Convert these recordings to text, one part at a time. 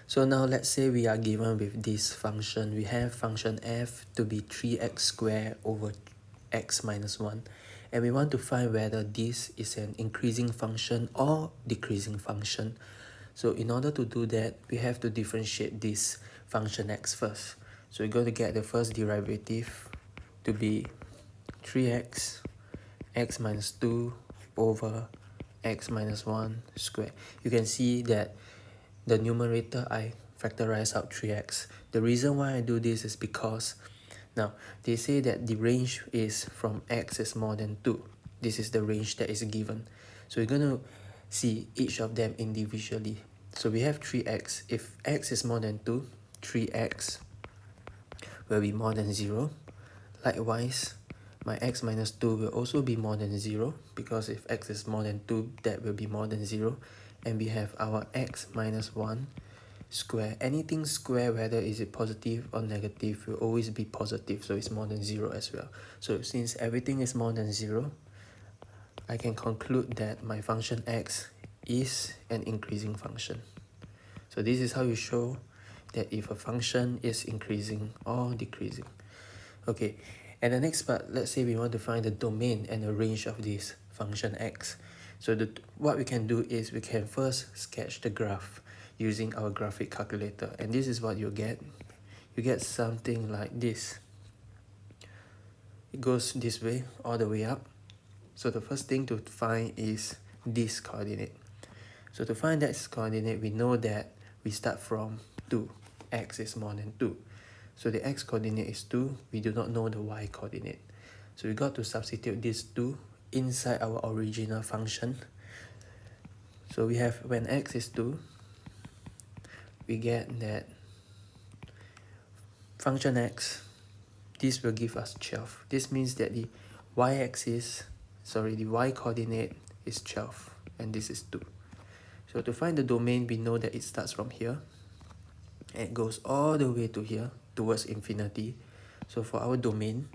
So now let's say we are given with this function. We have function f to be 3x squared over x minus 1. And we want to find whether this is an increasing function or decreasing function. So in order to do that, we have to differentiate this function x first. So we're going to get the first derivative to be 3x, x minus 2 over x minus 1 squared. You can see that the numerator I factorize out 3x. The reason why I do this is because now they say that the range is from x is more than 2. This is the range that is given. So we're going to see each of them individually. So we have 3x. If x is more than 2, 3x will be more than 0. Likewise, my x minus 2 will also be more than 0, because if x is more than 2, that will be more than 0. And we have our x minus 1 square. Anything square, whether is it positive or negative, will always be positive, so it's more than 0 as well. So since everything is more than 0, I can conclude that my function x is an increasing function. So this is how you show that if a function is increasing or decreasing. Okay, and the next part, let's say we want to find the domain and the range of this function x. So what we can do is we can first sketch the graph using our graphic calculator, and this is what you get. You get something like this. It goes this way, all the way up. So the first thing to find is this coordinate. So to find that coordinate, we know that we start from 2. X is more than 2. So the x coordinate is 2. We do not know the y coordinate. So we got to substitute this 2 inside our original function. So we have, when x is 2, we get that function x, this will give us 12. This means that the y-axis, the y coordinate is 12, and this is 2. So to find the domain, we know that it starts from here and it goes all the way to here towards infinity. So for our domain,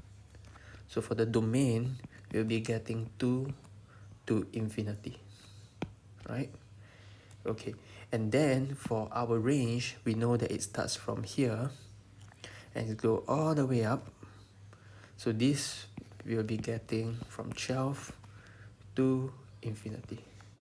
for the domain, we'll be getting 2 to infinity, right? Okay, and then for our range, we know that it starts from here and it go all the way up. So this we'll be getting from 12 to infinity.